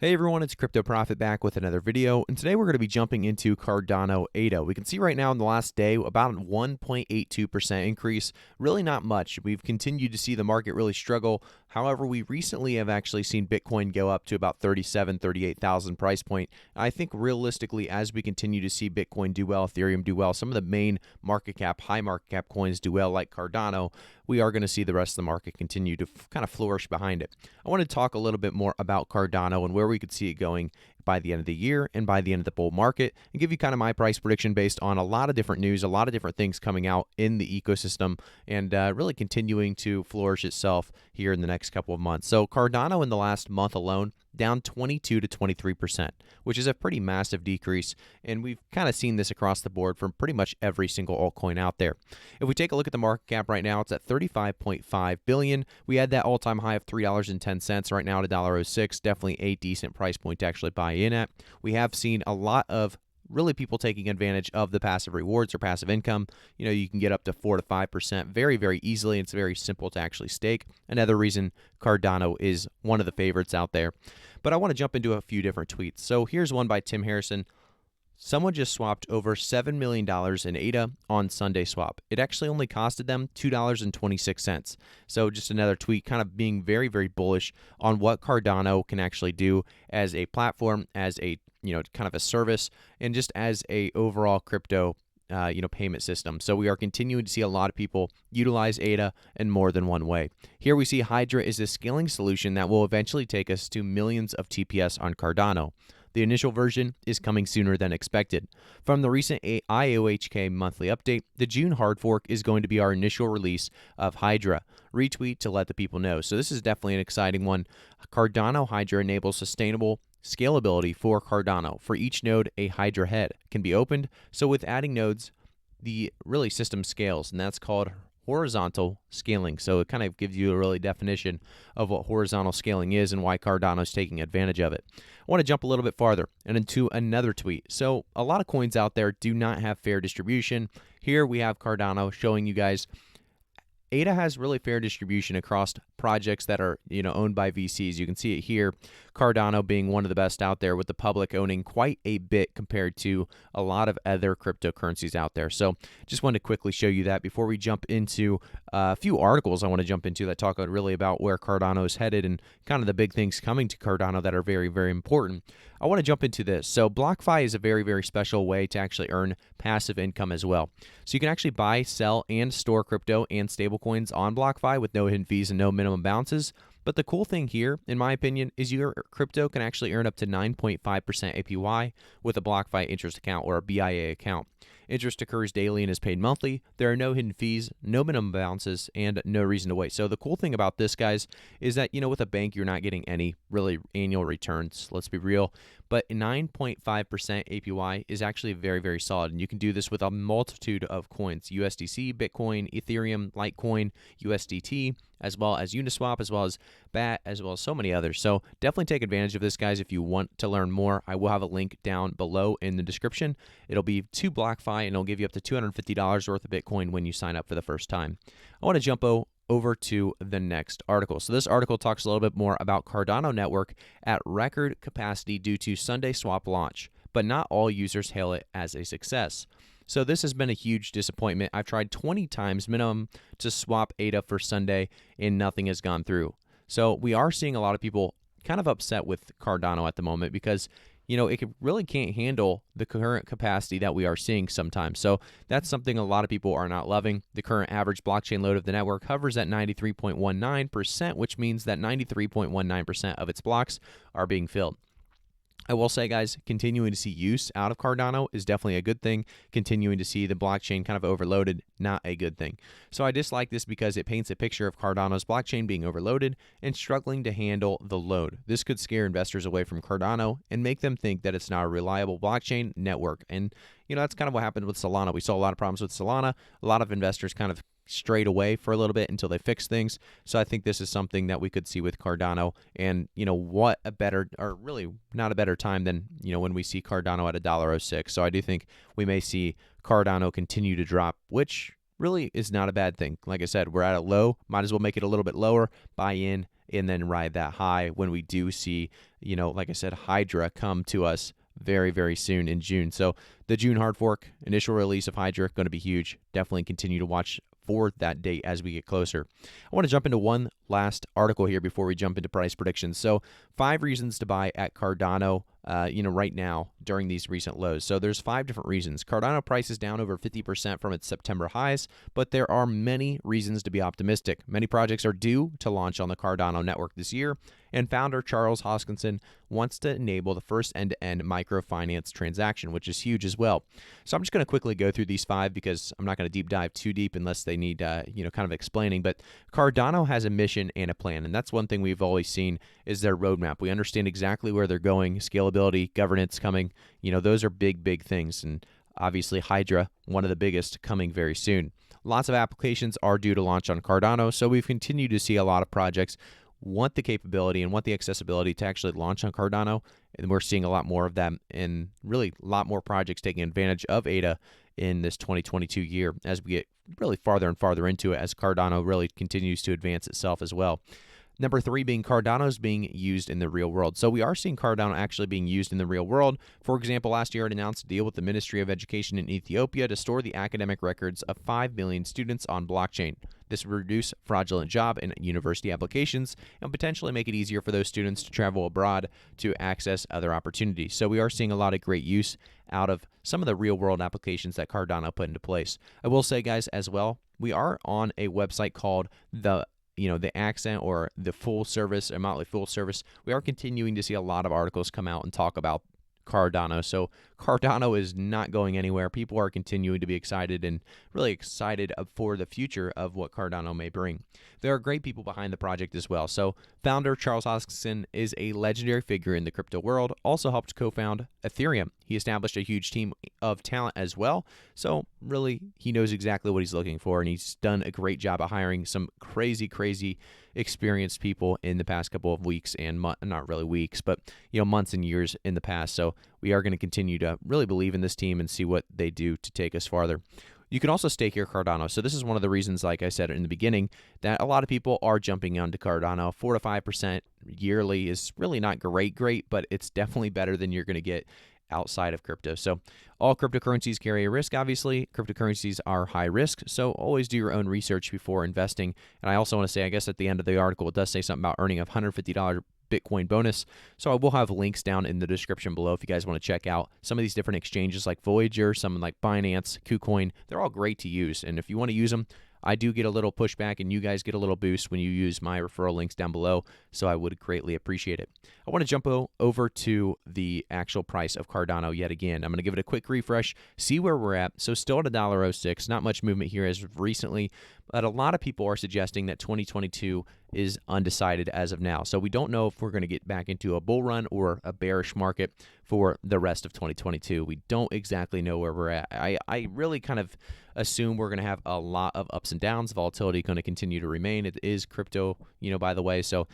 Hey everyone, it's Crypto Profit back with another video, and today we're going to be jumping into Cardano ADA. We can see right now in the last day about a 1.82% increase, really not much. We've continued to see the market really struggle. However, we recently have actually seen Bitcoin go up to about 38,000 price point. I think realistically, as we continue to see Bitcoin do well, Ethereum do well, some of the main market cap, high market cap coins do well like Cardano, we are going to see the rest of the market continue to kind of flourish behind it. I want to talk a little bit more about Cardano and where we could see it going by the end of the year and by the end of the bull market, and give you kind of my price prediction based on a lot of different news, a lot of different things coming out in the ecosystem, and really continuing to flourish itself here in the next couple of months. So Cardano in the last month alone down 22 to 23%, which is a pretty massive decrease, and we've kind of seen this across the board from pretty much every single altcoin out there. If we take a look at the market cap right now, it's at $35.5 billion. We had that all-time high of $3.10 right now at $1.06. Definitely a decent price point to actually buy in at. We have seen a lot of really people taking advantage of the passive rewards or passive income. You know, you can get up to 4 to 5% very, very easily. It's very simple to actually stake. Another reason Cardano is one of the favorites out there. But I want to jump into a few different tweets. So here's one by Tim Harrison. Someone just swapped over $7 million in ADA on Sunday Swap. It actually only costed them $2.26. So just another tweet kind of being very, very bullish on what Cardano can actually do as a platform, as a kind of a service, and just as a overall crypto payment system. So we are continuing to see a lot of people utilize ADA in more than one way. Here we see Hydra is a scaling solution that will eventually take us to millions of TPS on Cardano. The initial version is coming sooner than expected. From the recent IOHK monthly update, the June hard fork is going to be our initial release of Hydra. Retweet to let the people know. So this is definitely an exciting one. Cardano Hydra enables sustainable scalability for Cardano. For each node, a Hydra head can be opened. So with adding nodes, the really system scales, and that's called horizontal scaling. So it kind of gives you a really definition of what horizontal scaling is and why Cardano is taking advantage of it. I want to jump a little bit farther and into another tweet. So a lot of coins out there do not have fair distribution. Here we have Cardano showing you guys ADA has really fair distribution across projects that are, owned by VCs. You can see it here, Cardano being one of the best out there, with the public owning quite a bit compared to a lot of other cryptocurrencies out there. So just wanted to quickly show you that before we jump into a few articles I want to jump into that talk really about where Cardano is headed and kind of the big things coming to Cardano that are very, very important. I want to jump into this. So BlockFi is a very, very special way to actually earn passive income as well. So you can actually buy, sell, and store crypto and stablecoins on BlockFi with no hidden fees and no minimum balances. But the cool thing here, in my opinion, is your crypto can actually earn up to 9.5% APY with a BlockFi interest account or a BIA account. Interest occurs daily and is paid monthly. There are no hidden fees, no minimum balances, and no reason to wait. So the cool thing about this, guys, is that, with a bank, you're not getting any really annual returns. Let's be real. But 9.5% APY is actually very, very solid. And you can do this with a multitude of coins: USDC, Bitcoin, Ethereum, Litecoin, USDT, as well as Uniswap, as well as BAT, as well as so many others. So definitely take advantage of this, guys. If you want to learn more, I will have a link down below in the description. It'll be to BlockFi, and it'll give you up to $250 worth of Bitcoin when you sign up for the first time. I want to jump over to the next article. So this article talks a little bit more about Cardano network at record capacity due to Sunday swap launch, but not all users hail it as a success. So this has been a huge disappointment. I've tried 20 times minimum to swap ADA for Sunday, and nothing has gone through. So we are seeing a lot of people kind of upset with Cardano at the moment because it really can't handle the current capacity that we are seeing sometimes. So that's something a lot of people are not loving. The current average blockchain load of the network hovers at 93.19%, which means that 93.19% of its blocks are being filled. I will say, guys, continuing to see use out of Cardano is definitely a good thing. Continuing to see the blockchain kind of overloaded, not a good thing. So I dislike this because it paints a picture of Cardano's blockchain being overloaded and struggling to handle the load. This could scare investors away from Cardano and make them think that it's not a reliable blockchain network. And, that's kind of what happened with Solana. We saw a lot of problems with Solana. A lot of investors kind of strayed away for a little bit until they fix things. So I think this is something that we could see with Cardano, and what a better, or really not a better time than when we see Cardano at $1.06. So I do think we may see Cardano continue to drop, which really is not a bad thing. Like I said, we're at a low, might as well make it a little bit lower, buy in, and then ride that high when we do see, like I said, Hydra come to us very, very soon in June. So the June hard fork, initial release of Hydra, going to be huge. Definitely continue to watch for that date as we get closer. I want to jump into one last article here before we jump into price predictions. So 5 reasons to buy at Cardano, right now during these recent lows. So there's 5 different reasons. Cardano price is down over 50% from its September highs, but there are many reasons to be optimistic. Many projects are due to launch on the Cardano network this year, and founder Charles Hoskinson wants to enable the first end-to-end microfinance transaction, which is huge as well. So I'm just going to quickly go through these 5 because I'm not going to deep dive too deep unless they need, kind of explaining. But Cardano has a mission and a plan, and that's one thing we've always seen is their roadmap. We understand exactly where they're going, scalability, governance coming. Those are big, big things, and obviously Hydra, one of the biggest, coming very soon. Lots of applications are due to launch on Cardano, so we've continued to see a lot of projects want the capability and want the accessibility to actually launch on Cardano, and we're seeing a lot more of them, and really a lot more projects taking advantage of ADA in this 2022 year as we get really farther and farther into it, as Cardano really continues to advance itself as well. Number 3 being Cardano is being used in the real world. So we are seeing Cardano actually being used in the real world. For example, last year it announced a deal with the Ministry of Education in Ethiopia to store the academic records of 5 million students on blockchain. This would reduce fraudulent job and university applications and potentially make it easier for those students to travel abroad to access other opportunities. So we are seeing a lot of great use out of some of the real world applications that Cardano put into place. I will say, guys, as well, we are on a website called the Accent or the Full Service, or Motley Full Service. We are continuing to see a lot of articles come out and talk about Cardano. So Cardano is not going anywhere. People are continuing to be excited and really excited for the future of what Cardano may bring. There are great people behind the project as well. So founder Charles Hoskinson is a legendary figure in the crypto world, also helped co-found Ethereum. He established a huge team of talent as well. So really, he knows exactly what he's looking for, and he's done a great job of hiring some crazy experienced people in the past couple of weeks and not really weeks, but months and years in the past. So we are going to continue to really believe in this team and see what they do to take us farther. You can also stake your Cardano. So this is one of the reasons, like I said in the beginning, that a lot of people are jumping onto Cardano. 4 to 5% yearly is really not great, but it's definitely better than you're going to get outside of crypto. So all cryptocurrencies carry a risk, obviously. Cryptocurrencies are high risk, so always do your own research before investing. And I also want to say, I guess at the end of the article, it does say something about earning a $150 Bitcoin bonus. So I will have links down in the description below if you guys want to check out some of these different exchanges like Voyager, some like Binance, KuCoin. They're all great to use. And if you want to use them, I do get a little pushback and you guys get a little boost when you use my referral links down below, so I would greatly appreciate it. I want to jump over to the actual price of Cardano yet again. I'm going to give it a quick refresh, see where we're at. So still at $1.06, not much movement here as of recently, but a lot of people are suggesting that 2022 is undecided as of now. So we don't know if we're going to get back into a bull run or a bearish market for the rest of 2022. We don't exactly know where we're at. I really kind of assume we're going to have a lot of ups and downs. Volatility going to continue to remain. It is crypto, by the way. So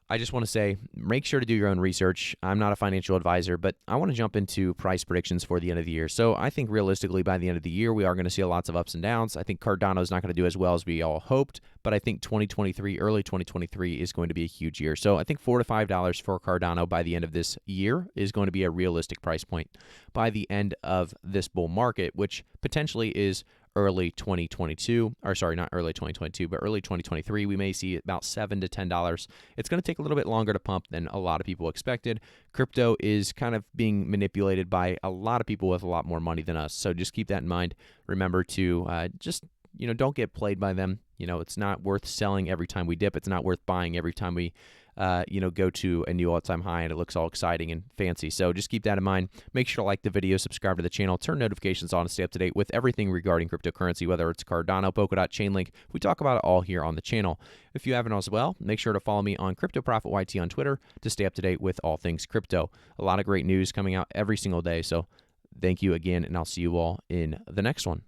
I just want to say, make sure to do your own research. I'm not a financial advisor, but I want to jump into price predictions for the end of the year. So I think realistically, by the end of the year, we are going to see lots of ups and downs. I think Cardano is not going to do as well as we all hoped, but I think 2023, early 2023 is going to be a huge year. So I think $4 to $5 for Cardano by the end of this year is going to be a realistic price point. By the end of this bull market, which potentially is early 2022, or sorry, not early 2022, but early 2023, we may see about $7 to $10. It's going to take a little bit longer to pump than a lot of people expected. Crypto is kind of being manipulated by a lot of people with a lot more money than us. So just keep that in mind. Remember to don't get played by them. It's not worth selling every time we dip. It's not worth buying every time we go to a new all-time high and it looks all exciting and fancy. So just keep that in mind. Make sure to like the video, subscribe to the channel, turn notifications on to stay up to date with everything regarding cryptocurrency, whether it's Cardano, Polkadot, Chainlink. We talk about it all here on the channel. If you haven't as well, make sure to follow me on CryptoProfitYT on Twitter to stay up to date with all things crypto. A lot of great news coming out every single day. So thank you again, and I'll see you all in the next one.